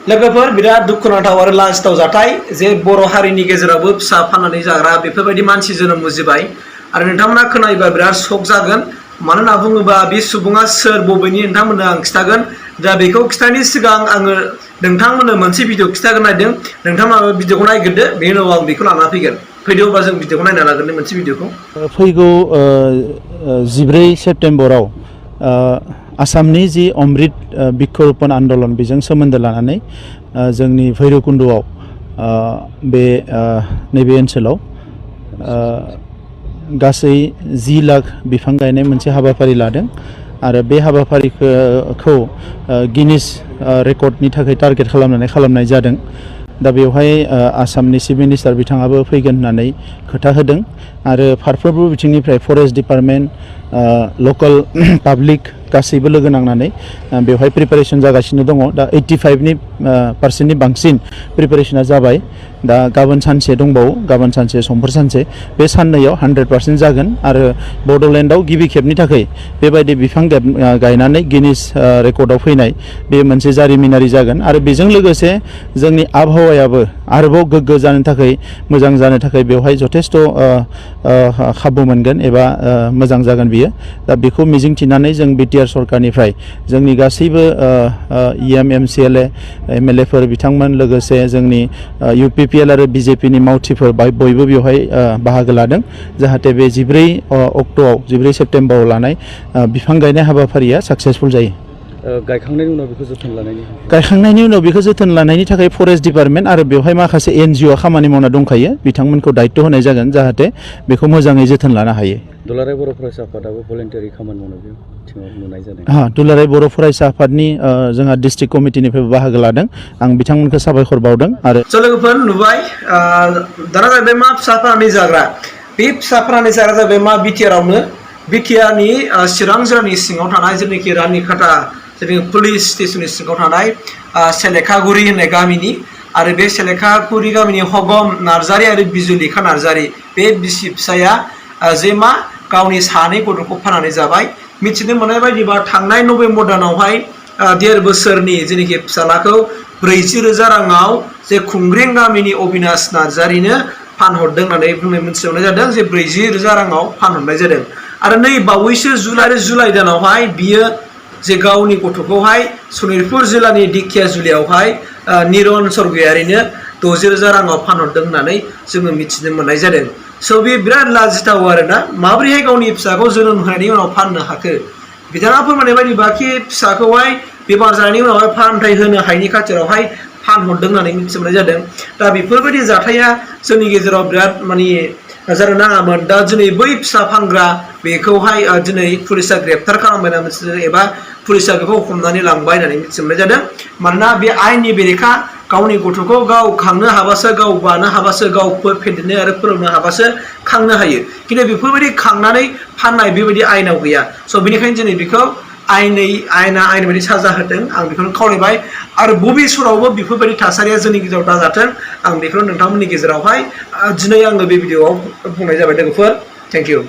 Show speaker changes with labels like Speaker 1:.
Speaker 1: लोगोफोर बिराद दुखुनांथाव आरो लाजिथाव जाथाय जे बर' हारिनि गेजेरावबो फिसा फाननानै जाग्रा बेफोरबायदि मानसि जोनोम उजिबाय आरो नोंथांमोना खोनायोबा बिराद शक जागोन मानो होनना बुङोबा बे सुबुङा सोर बबेनि नोंथांमोननो आं खिथागोन दा बेखौ खिथानायनि सिगां आङो नोंथांमोननो मोनसे भिडिअ खिथागोन नायदों नोंथांमोनाबो भिडिअखौ नायग्रोदो बेनि उनाव आं बेखौ लाना फैगोन फैदो अब्ला जों भिडिअखौ नायना लागोन मोनसे भिडिअखौ
Speaker 2: फैगौ 14 सेप्तेम्बराव आसामनि जि अमृत बिक्षरपन आन्दलन बेजों सोमोन्दो लानानै जोंनि भैरबकुन्द'आव बे नैबे ओनसोलाव गासै 10 लाख बिफां गायनाय मोनसे हाबाफारि लादों आरो बे हाबाफारिखौ गिनिस रेकर्डनि थाखाय टारगेट खालामनाय जादों दा बेवहाय आसामनि चिफ मिनिस्टार बिथाङाबो फैगोन होननानै खोथा होदों आरो फारफ्रोमबो बिथिंनिफ्राय फरेस्ट डिपार्टमेन्ट लकेल पाब्लिक गासैबो लोगो नांनानै बेवहाय प्रिपारेसन जागासिनो दङ दा 85% बांसिन प्रिपारेसना जाबाय दा गाबोन सानसे दंबावो गाबोन सानसे समफोर सानसे बे साननैयाव 100% जागोन आरो बड'लेण्डआव गिबि खेबनि थाखाय बेबायदि बिफां गायनानै गिनिस रेकर्डआव फैनाय बे मोनसे जारिमिनारि जागोन आरो बेजों लोगोसे जोंनि आबहावायाबो आरोबाव गोग्गो जानो थाखाय मोजां जानो थाखाय बेवहाय जथेस्थ' खाबु मोनगोन एबा मोजां जागोन बियो दा बेखौ मिजिंथिनानै जों बिटिआर सरकारनिफ्राय जोंनि गासैबो इएम एमसिएलए एमएलएफोर बिथांमोन लोगोसे जोंनि इउपिपिएल आरो बिजेपिनि मावथिफोर बयबो बेवहाय बाहागो लादों जाहाथे बे 14 सेप्तेम्बराव लानाय बिफां गायनाय हाबाफारिया साक्सेसफुल जायो
Speaker 3: गायखांनायनि उनाव बेखौ जोथोन लानायनि
Speaker 2: थाखाय फरेस्ट डिपार्टमेन्ट आरो बेवहाय माखासे एनजिअ खामानि मावना दंखायो बिथांमोनखौ दायित्व होनाय जागोन जाहाथे बेखौ मोजाङै जोथोन लानो हायो
Speaker 3: दुलाराय बर' फरायसा आफादाबो भलेन्टारि खामानि मावनाय नुनाय जादों
Speaker 2: दुलाराय बर' फरायसा आफादनि जोंहा डिस्ट्रिक्ट कमिटिनिफ्राय बाहागो लादों आं बिथांमोनखौ साबायखर बावदों आरो
Speaker 1: लोगोफोर नुबाय दाना जाबाय मा फिसा फाननानै जाग्रा बे फिसा फाननानै जाग्रा जाबाय मा बिटिआरआवनो बिटिआरनि चिरां जिल्लानि सिङाव थानाय जेनाखि रानिखाटा जोंनि पुलिस स्टेशननि सिङाव थानाय सेलेखागुरि होननाय गामिनि आरो बे सेलेखागुरि गामिनि हगम नार्जारि आरो बिजुलिखा नार्जारि बे बिसि फिसाया जे मा गावनि सानै गथ'खौ फाननानै जाबाय मिथिनो मोननाय बायदिबा थांनाय नभेम्बर दानावहाय 1.5 बोसोरनि जेनाखि फिसालाखौ 40,000 राङाव जे खुंग्रें गामिनि अबिनाश नार्जारिनो फानहरदों होननानै बुंनाय मोनथिनाय जादों जे 40,000 राङाव फानहरनाय जादों आरो नै बावैसो जुलाइ दानावहाय बियो जे गावनि गथ'खौहाय सनितपुर जिल्लानि दिखियाजुलियावहाय निरन सरगयारिनो 60,000 राङाव फानहरदों होननानै जोङो मिथिनो मोननाय जादों स' बे बिराद लाजिथाव आरोना माबोरैहाय गावनि फिसाखौ जोनोम होनायनि उनाव फाननो हाखो बिथाङा फोरमायनाय बायदिबा कि फिसाखौहाय बेमार जानायनि उनावहाय फाहामथाय होनो हायैनि खाथिरावहाय फानहरदों होननानै मिथिनो मोननाय जादों दा बेफोरबायदि जाथाया जोंनि गेजेराव बिराद माने जानो नाङामोन दा दिनै बै फिसा फानग्रा बेखौहाय दिनै पुलिसा ग्रेप्टार खालामबाय होनना मिथिदों एबा पुलिसा बेखौ हमनानै लांबाय होननानै मिथिनो मोननाय जादों मानोना बे आयेननि बेरेखा गावनि गथ'खौ गाव खांनो हाबासो गाव बानो हाबासो गाव फेदेरनो आरो फोरोंनो हाबासो खांनो हायो खिन्थु बेफोरबायदि खांनानै फाननाय बेबायदि आयेनाव गैया स' बेनिखायनो दिनै बेखौ आयेना आयेन बायदि साजा होदों आं बेखौनो खावलायबाय आरो बबे समावबो बेफोरबायदि थासारिया जोंनि गेजेराव दाजाथों आं बेखौनो नोंथांमोननि गेजेरावहाय दिनै आङो बे भिडिअआव बुंनाय जाबाय लोगोफोर थेंक इउ